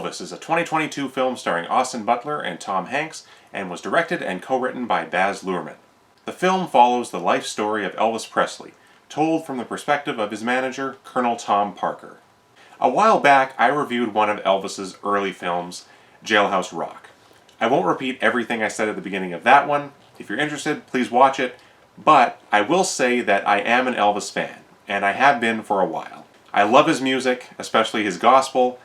Elvis is a 2022 film starring Austin Butler and Tom Hanks and was directed and co-written by Baz Luhrmann. The film follows the life story of Elvis Presley, told from the perspective of his manager, Colonel Tom Parker. A while back, I reviewed one of Elvis's early films, Jailhouse Rock. I won't repeat everything I said at the beginning of that one. If you're interested, please watch it. But I will say that I am an Elvis fan, and I have been for a while. I love his music, especially his gospel.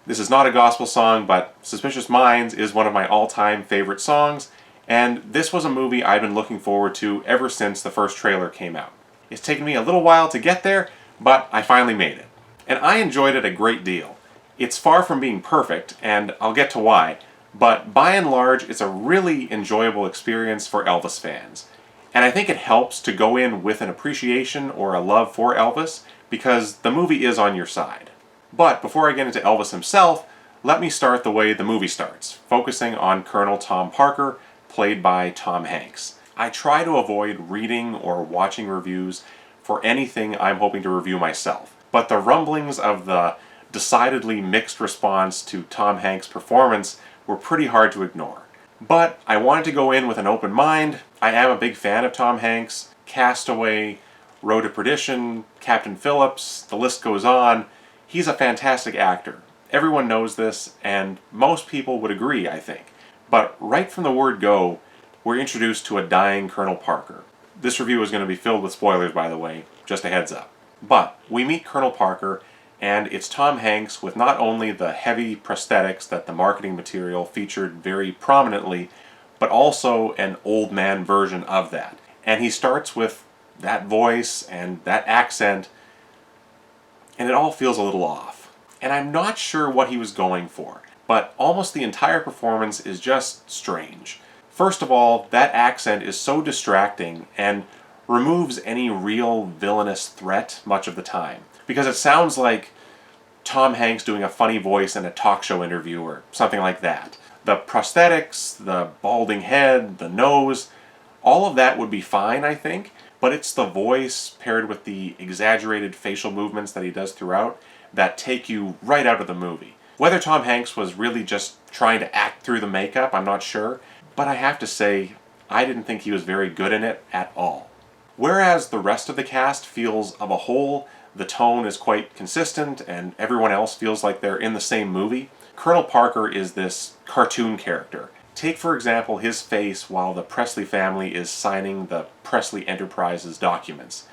This is not a gospel song, but Suspicious Minds is one of my all-time favorite songs, and this was a movie I've been looking forward to ever since the first trailer came out. It's taken me a little while to get there, but I finally made it. And I enjoyed it a great deal. It's far from being perfect, and I'll get to why, but by and large, it's a really enjoyable experience for Elvis fans. And I think it helps to go in with an appreciation or a love for Elvis, because the movie is on your side. But before I get into Elvis himself, let me start the way the movie starts, focusing on Colonel Tom Parker, played by Tom Hanks. I try to avoid reading or watching reviews for anything I'm hoping to review myself, but the rumblings of the decidedly mixed response to Tom Hanks' performance were pretty hard to ignore. But I wanted to go in with an open mind. I am a big fan of Tom Hanks. Castaway, Road to Perdition, Captain Phillips, the list goes on. He's a fantastic actor. Everyone knows this, and most people would agree, I think. But right from the word go, we're introduced to a dying Colonel Parker. This review is going to be filled with spoilers, by the way, just a heads up. But we meet Colonel Parker, and it's Tom Hanks with not only the heavy prosthetics that the marketing material featured very prominently, but also an old man version of that. And he starts with that voice and that accent, and it all feels a little off. And I'm not sure what he was going for, but almost the entire performance is just strange. First of all, that accent is so distracting and removes any real villainous threat much of the time, because it sounds like Tom Hanks doing a funny voice in a talk show interview or something like that. The prosthetics, the balding head, the nose, all of that would be fine, I think, but it's the voice paired with the exaggerated facial movements that he does throughout that take you right out of the movie. Whether Tom Hanks was really just trying to act through the makeup, I'm not sure, but I have to say, I didn't think he was very good in it at all. Whereas the rest of the cast feels of a whole, the tone is quite consistent and everyone else feels like they're in the same movie, Colonel Parker is this cartoon character. Take, for example, his face while the Presley family is signing the Presley Enterprises documents.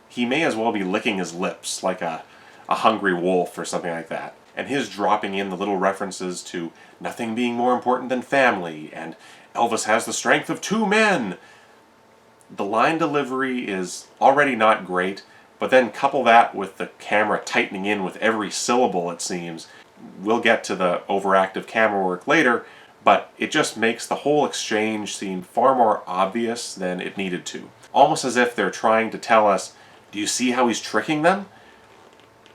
He may as well be licking his lips like a hungry wolf or something like that. And his dropping in the little references to nothing being more important than family, and Elvis has the strength of two men. The line delivery is already not great, but then couple that with the camera tightening in with every syllable, it seems. We'll get to the overactive camera work later, but it just makes the whole exchange seem far more obvious than it needed to. Almost as if they're trying to tell us, do you see how he's tricking them?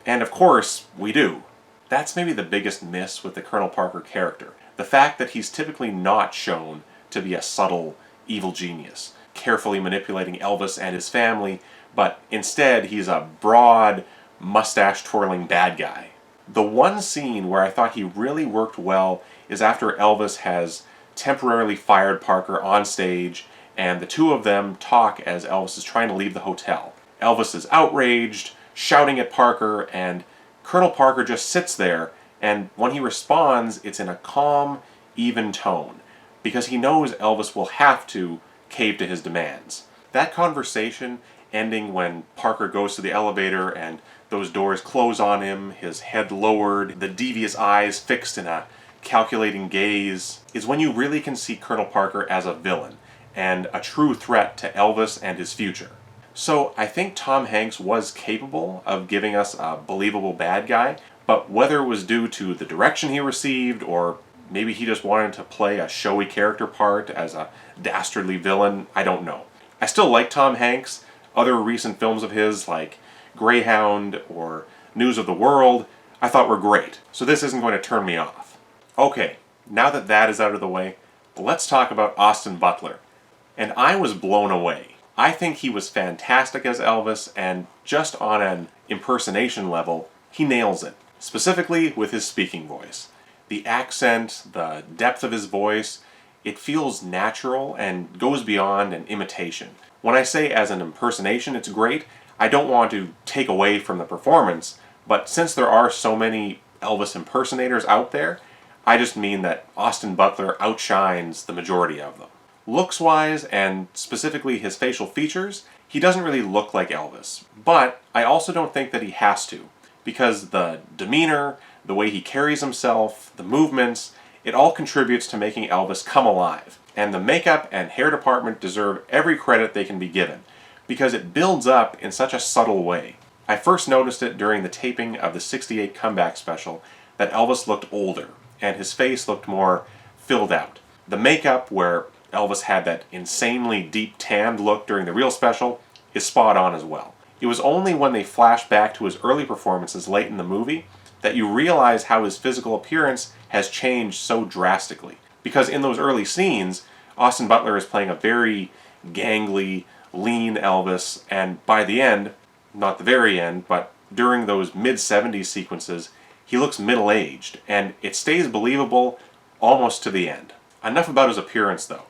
And of course, we do. That's maybe the biggest miss with the Colonel Parker character. The fact that he's typically not shown to be a subtle, evil genius, carefully manipulating Elvis and his family, but instead he's a broad, mustache-twirling bad guy. The one scene where I thought he really worked well is after Elvis has temporarily fired Parker on stage, and the two of them talk as Elvis is trying to leave the hotel. Elvis is outraged, shouting at Parker, and Colonel Parker just sits there, and when he responds, it's in a calm, even tone, because he knows Elvis will have to cave to his demands. That conversation ending when Parker goes to the elevator and those doors close on him, his head lowered, the devious eyes fixed in a calculating gaze, is when you really can see Colonel Parker as a villain and a true threat to Elvis and his future. So I think Tom Hanks was capable of giving us a believable bad guy, but whether it was due to the direction he received or maybe he just wanted to play a showy character part as a dastardly villain, I don't know. I still like Tom Hanks. Other recent films of his like Greyhound or News of the World I thought were great, so this isn't going to turn me off. Okay, now that that is out of the way, let's talk about Austin Butler. And I was blown away. I think he was fantastic as Elvis, and just on an impersonation level, he nails it, specifically with his speaking voice. The accent, the depth of his voice, it feels natural and goes beyond an imitation. When I say as an impersonation it's great, I don't want to take away from the performance, but since there are so many Elvis impersonators out there, I just mean that Austin Butler outshines the majority of them. Looks-wise, and specifically his facial features, he doesn't really look like Elvis. But I also don't think that he has to, because the demeanor, the way he carries himself, the movements, it all contributes to making Elvis come alive. And the makeup and hair department deserve every credit they can be given, because it builds up in such a subtle way. I first noticed it during the taping of the '68 comeback special that Elvis looked older, and his face looked more filled out. The makeup, where Elvis had that insanely deep tanned look during the real special, is spot on as well. It was only when they flash back to his early performances late in the movie that you realize how his physical appearance has changed so drastically. Because in those early scenes, Austin Butler is playing a very gangly, lean Elvis, and by the end, not the very end, but during those mid-70s sequences, he looks middle-aged, and it stays believable almost to the end. Enough about his appearance, though.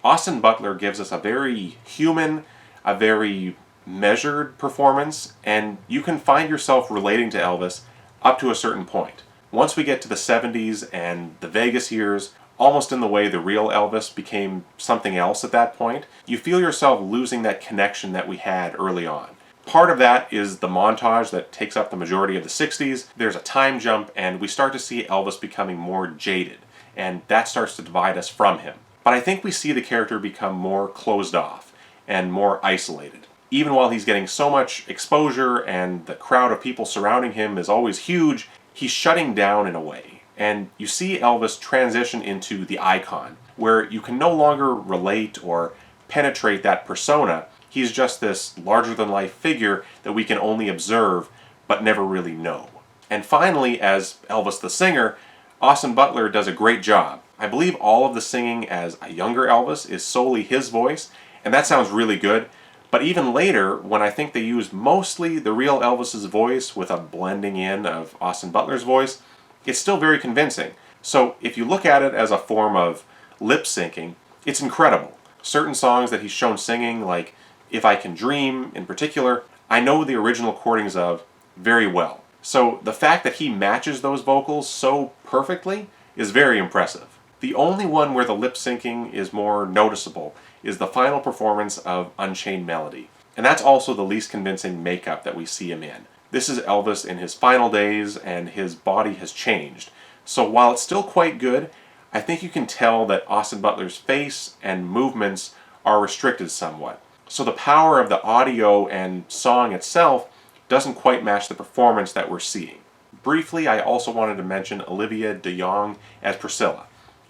Austin Butler gives us a very human, a very measured performance, and you can find yourself relating to Elvis up to a certain point. Once we get to the 70s and the Vegas years, almost in the way the real Elvis became something else at that point, you feel yourself losing that connection that we had early on. Part of that is the montage that takes up the majority of the 60s. There's a time jump, and we start to see Elvis becoming more jaded, and that starts to divide us from him. But I think we see the character become more closed off and more isolated. Even while he's getting so much exposure and the crowd of people surrounding him is always huge, he's shutting down in a way. And you see Elvis transition into the icon, where you can no longer relate or penetrate that persona. He's just this larger-than-life figure that we can only observe but never really know. And finally, as Elvis the singer, Austin Butler does a great job. I believe all of the singing as a younger Elvis is solely his voice, and that sounds really good. But even later, when I think they used mostly the real Elvis's voice with a blending in of Austin Butler's voice, it's still very convincing. So if you look at it as a form of lip syncing, it's incredible. Certain songs that he's shown singing, like If I Can Dream in particular, I know the original recordings of very well. So the fact that he matches those vocals so perfectly is very impressive. The only one where the lip syncing is more noticeable is the final performance of Unchained Melody. And that's also the least convincing makeup that we see him in. This is Elvis in his final days, and his body has changed. So while it's still quite good, I think you can tell that Austin Butler's face and movements are restricted somewhat. So the power of the audio and song itself doesn't quite match the performance that we're seeing. Briefly, I also wanted to mention Olivia de Jong as Priscilla.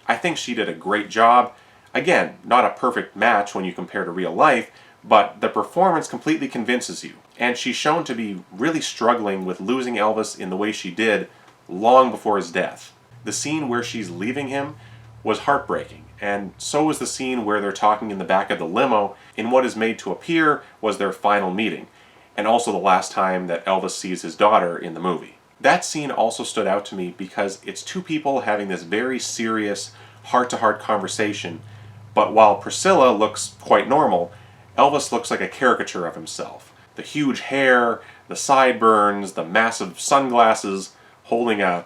I think she did a great job. Again, not a perfect match when you compare to real life, but the performance completely convinces you. And she's shown to be really struggling with losing Elvis in the way she did long before his death. The scene where she's leaving him was heartbreaking, and so was the scene where they're talking in the back of the limo in what is made to appear was their final meeting, and also the last time that Elvis sees his daughter in the movie. That scene also stood out to me because it's two people having this very serious, heart-to-heart conversation, but while Priscilla looks quite normal, Elvis looks like a caricature of himself. The huge hair, the sideburns, the massive sunglasses, holding a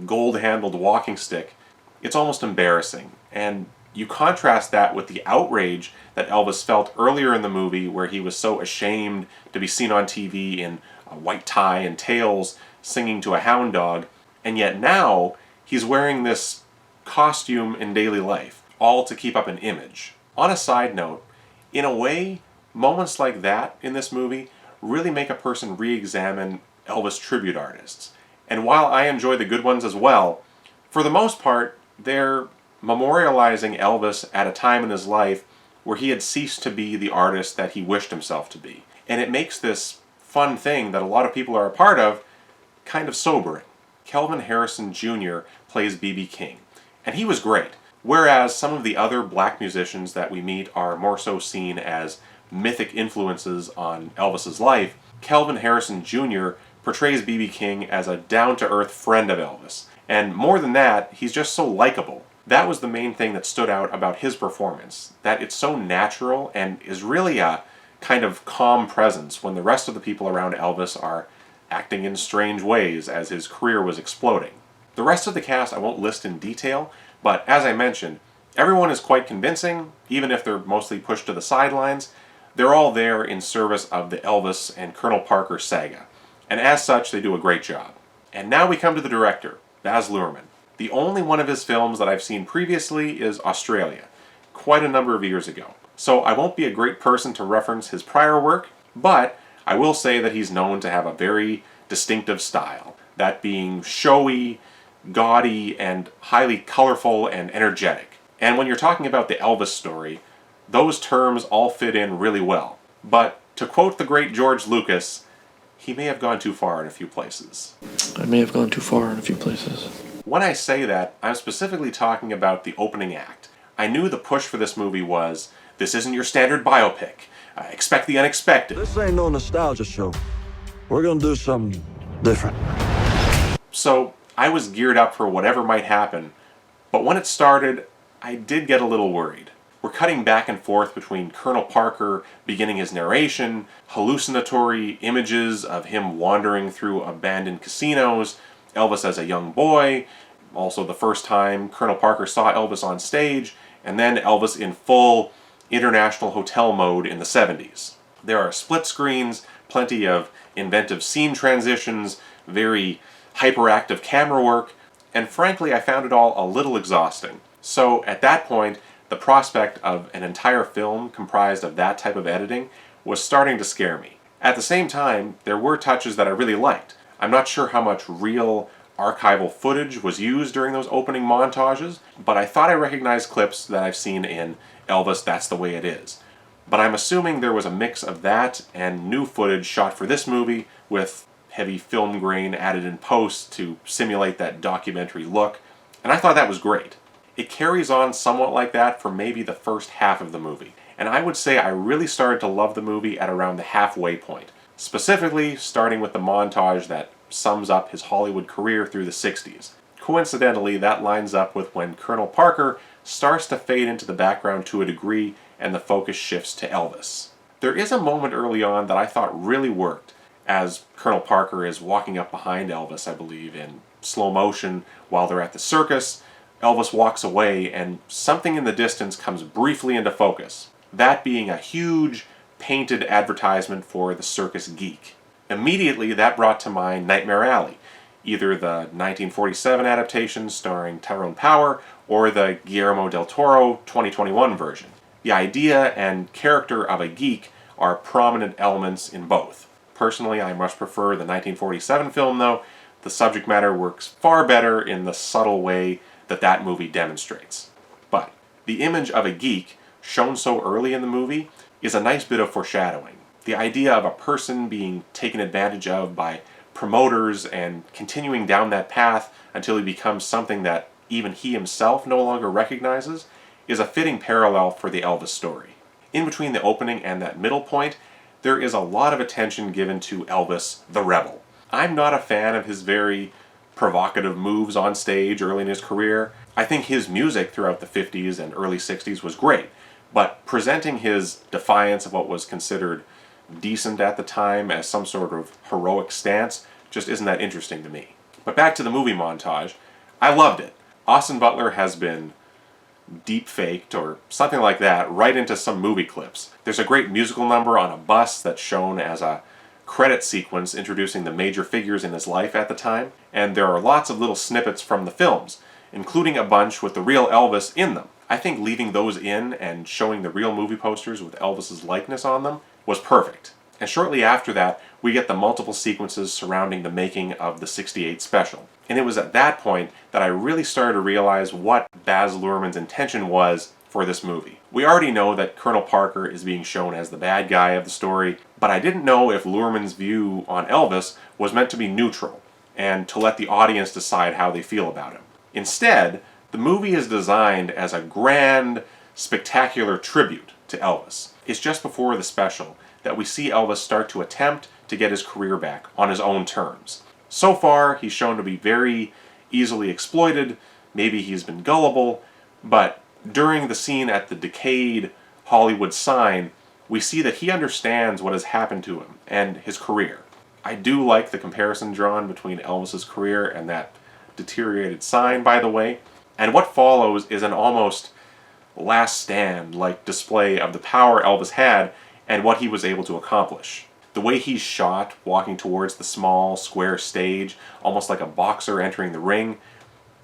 gold-handled walking stick. It's almost embarrassing. And you contrast that with the outrage that Elvis felt earlier in the movie, where he was so ashamed to be seen on TV in a white tie and tails singing to a hound dog, and yet now he's wearing this costume in daily life, all to keep up an image. On a side note, in a way, moments like that in this movie really make a person re-examine Elvis tribute artists. And while I enjoy the good ones as well, for the most part, they're memorializing Elvis at a time in his life where he had ceased to be the artist that he wished himself to be. And it makes this fun thing that a lot of people are a part of kind of sobering. Kelvin Harrison Jr. plays B.B. King, and he was great. Whereas some of the other black musicians that we meet are more so seen as mythic influences on Elvis's life, Kelvin Harrison Jr. portrays B.B. King as a down-to-earth friend of Elvis. And more than that, he's just so likable. That was the main thing that stood out about his performance, that it's so natural and is really a kind of calm presence when the rest of the people around Elvis are acting in strange ways as his career was exploding. The rest of the cast I won't list in detail, but as I mentioned, everyone is quite convincing, even if they're mostly pushed to the sidelines. They're all there in service of the Elvis and Colonel Parker saga, and as such they do a great job. And now we come to the director, Baz Luhrmann. The only one of his films that I've seen previously is Australia, quite a number of years ago. So I won't be a great person to reference his prior work, but I will say that he's known to have a very distinctive style, that being showy, gaudy, and highly colorful and energetic. And when you're talking about the Elvis story, those terms all fit in really well. But to quote the great George Lucas, he may have gone too far in a few places. I may have gone too far in a few places. When I say that, I'm specifically talking about the opening act. I knew the push for this movie was, this isn't your standard biopic. Expect the unexpected. This ain't no nostalgia show. We're gonna do something different. So I was geared up for whatever might happen, but when it started, I did get a little worried. We're cutting back and forth between Colonel Parker beginning his narration, hallucinatory images of him wandering through abandoned casinos, Elvis as a young boy, also the first time Colonel Parker saw Elvis on stage, and then Elvis in full international hotel mode in the 70s. There are split screens, plenty of inventive scene transitions, very hyperactive camera work, and frankly I found it all a little exhausting. So at that point, the prospect of an entire film comprised of that type of editing was starting to scare me. At the same time, there were touches that I really liked. I'm not sure how much real archival footage was used during those opening montages, but I thought I recognized clips that I've seen in Elvis, That's the Way It Is. But I'm assuming there was a mix of that and new footage shot for this movie with heavy film grain added in post to simulate that documentary look, and I thought that was great. It carries on somewhat like that for maybe the first half of the movie, and I would say I really started to love the movie at around the halfway point, specifically starting with the montage that sums up his Hollywood career through the 60s. Coincidentally, that lines up with when Colonel Parker starts to fade into the background to a degree and the focus shifts to Elvis. There is a moment early on that I thought really worked, as Colonel Parker is walking up behind Elvis, I believe, in slow motion while they're at the circus. Elvis walks away and something in the distance comes briefly into focus, that being a huge painted advertisement for the circus geek. Immediately that brought to mind Nightmare Alley, either the 1947 adaptation starring Tyrone Power or the Guillermo del Toro 2021 version. The idea and character of a geek are prominent elements in both. Personally, I much prefer the 1947 film though. The subject matter works far better in the subtle way that movie demonstrates. But the image of a geek, shown so early in the movie, is a nice bit of foreshadowing. The idea of a person being taken advantage of by promoters and continuing down that path until he becomes something that even he himself no longer recognizes is a fitting parallel for the Elvis story. In between the opening and that middle point, there is a lot of attention given to Elvis the Rebel. I'm not a fan of his very provocative moves on stage early in his career. I think his music throughout the 50s and early 60s was great, but presenting his defiance of what was considered decent at the time as some sort of heroic stance just isn't that interesting to me. But back to the movie montage, I loved it. Austin Butler has been deep faked or something like that right into some movie clips. There's a great musical number on a bus that's shown as a credit sequence introducing the major figures in his life at the time, and there are lots of little snippets from the films, including a bunch with the real Elvis in them. I think leaving those in and showing the real movie posters with Elvis's likeness on them was perfect. And shortly after that, we get the multiple sequences surrounding the making of the '68 special. And it was at that point that I really started to realize what Baz Luhrmann's intention was for this movie. We already know that Colonel Parker is being shown as the bad guy of the story, but I didn't know if Luhrmann's view on Elvis was meant to be neutral and to let the audience decide how they feel about him. Instead, the movie is designed as a grand, spectacular tribute to Elvis. It's just before the special that we see Elvis start to attempt to get his career back on his own terms. So far, he's shown to be very easily exploited, maybe he's been gullible, but during the scene at the decayed Hollywood sign, we see that he understands what has happened to him and his career. I do like the comparison drawn between Elvis's career and that deteriorated sign, by the way, and what follows is an almost last stand-like display of the power Elvis had and what he was able to accomplish. The way he's shot, walking towards the small, square stage, almost like a boxer entering the ring,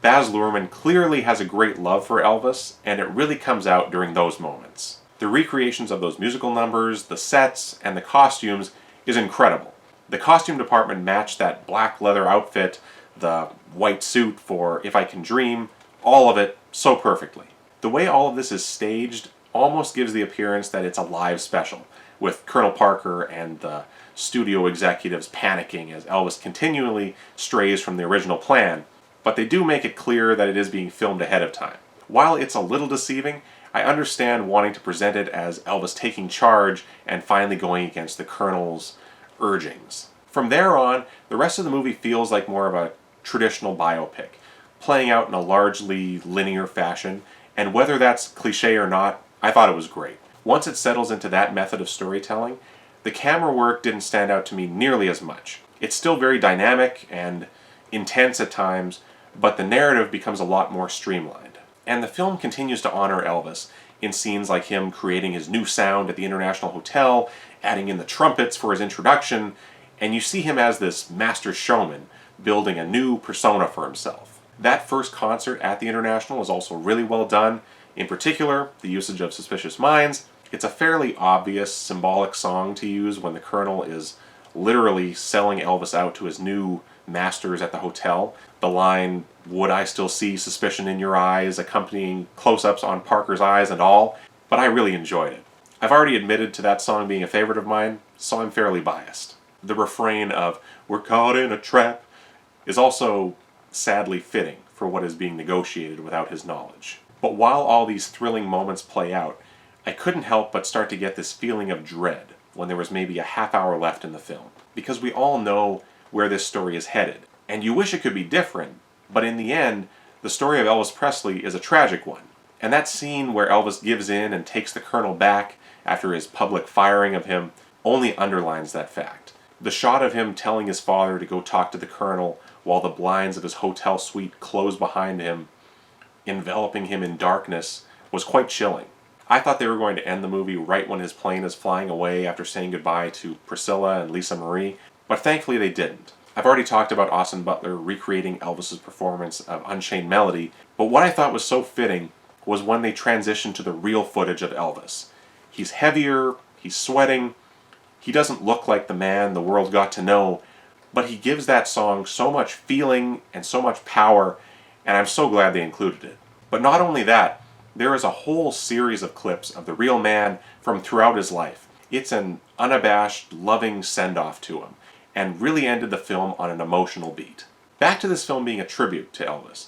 Baz Luhrmann clearly has a great love for Elvis, and it really comes out during those moments. The recreations of those musical numbers, the sets, and the costumes is incredible. The costume department matched that black leather outfit, the white suit for If I Can Dream, all of it so perfectly. The way all of this is staged almost gives the appearance that it's a live special, with Colonel Parker and the studio executives panicking as Elvis continually strays from the original plan, but they do make it clear that it is being filmed ahead of time. While it's a little deceiving, I understand wanting to present it as Elvis taking charge and finally going against the Colonel's urgings. From there on, the rest of the movie feels like more of a traditional biopic, playing out in a largely linear fashion, and whether that's cliche or not, I thought it was great. Once it settles into that method of storytelling, the camera work didn't stand out to me nearly as much. It's still very dynamic and intense at times, but the narrative becomes a lot more streamlined. And the film continues to honor Elvis in scenes like him creating his new sound at the International Hotel, adding in the trumpets for his introduction, and you see him as this master showman, building a new persona for himself. That first concert at the International is also really well done. In particular, the usage of Suspicious Minds. It's a fairly obvious symbolic song to use when the Colonel is literally selling Elvis out to his new masters at the hotel. The line, "Would I still see suspicion in your eyes," accompanying close-ups on Parker's eyes and all, but I really enjoyed it. I've already admitted to that song being a favorite of mine, so I'm fairly biased. The refrain of "We're caught in a trap" is also sadly fitting for what is being negotiated without his knowledge. But while all these thrilling moments play out, I couldn't help but start to get this feeling of dread when there was maybe a half hour left in the film, because we all know where this story is headed, and you wish it could be different, but in the end, the story of Elvis Presley is a tragic one. And that scene where Elvis gives in and takes the Colonel back after his public firing of him only underlines that fact. The shot of him telling his father to go talk to the Colonel while the blinds of his hotel suite close behind him, enveloping him in darkness, was quite chilling. I thought they were going to end the movie right when his plane is flying away after saying goodbye to Priscilla and Lisa Marie, but thankfully they didn't. I've already talked about Austin Butler recreating Elvis's performance of Unchained Melody, but what I thought was so fitting was when they transitioned to the real footage of Elvis. He's heavier, he's sweating, he doesn't look like the man the world got to know, but he gives that song so much feeling and so much power, and I'm so glad they included it. But not only that, there is a whole series of clips of the real man from throughout his life. It's an unabashed, loving send-off to him, and really ended the film on an emotional beat. Back to this film being a tribute to Elvis.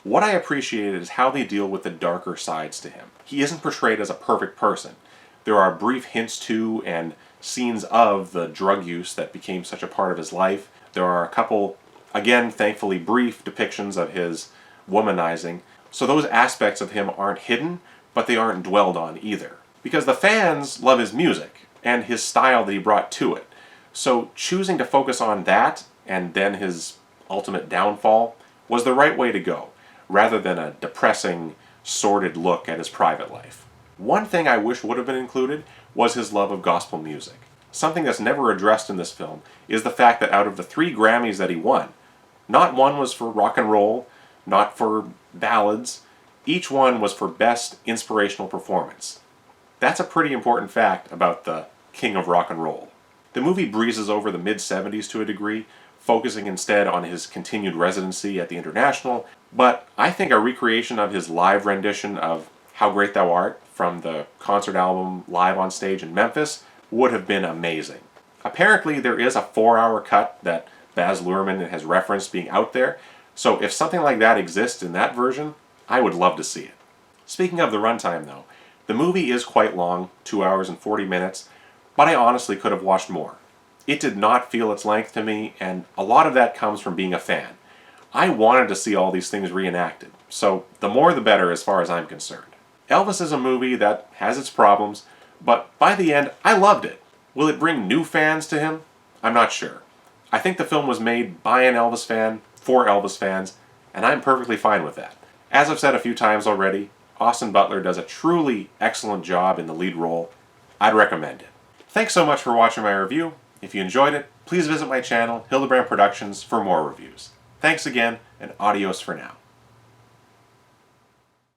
What I appreciated is how they deal with the darker sides to him. He isn't portrayed as a perfect person. There are brief hints to and scenes of the drug use that became such a part of his life. There are a couple, again, thankfully brief depictions of his womanizing. So those aspects of him aren't hidden, but they aren't dwelled on either. Because the fans love his music and his style that he brought to it. So choosing to focus on that and then his ultimate downfall was the right way to go, rather than a depressing, sordid look at his private life. One thing I wish would have been included was his love of gospel music. Something that's never addressed in this film is the fact that out of the 3 Grammys that he won, not one was for rock and roll, not for ballads, each one was for Best Inspirational Performance. That's a pretty important fact about the king of rock and roll. The movie breezes over the mid-70s to a degree, focusing instead on his continued residency at the International, but I think a recreation of his live rendition of How Great Thou Art from the concert album Live on Stage in Memphis would have been amazing. Apparently there is a 4-hour cut that Baz Luhrmann has referenced being out there, so if something like that exists in that version, I would love to see it. Speaking of the runtime though, the movie is quite long, 2 hours and 40 minutes, but I honestly could have watched more. It did not feel its length to me, and a lot of that comes from being a fan. I wanted to see all these things reenacted, so the more the better as far as I'm concerned. Elvis is a movie that has its problems, but by the end, I loved it. Will it bring new fans to him? I'm not sure. I think the film was made by an Elvis fan, for Elvis fans, and I'm perfectly fine with that. As I've said a few times already, Austin Butler does a truly excellent job in the lead role. I'd recommend it. Thanks so much for watching my review. If you enjoyed it, please visit my channel, Hildebrand Productions, for more reviews. Thanks again, and adios for now.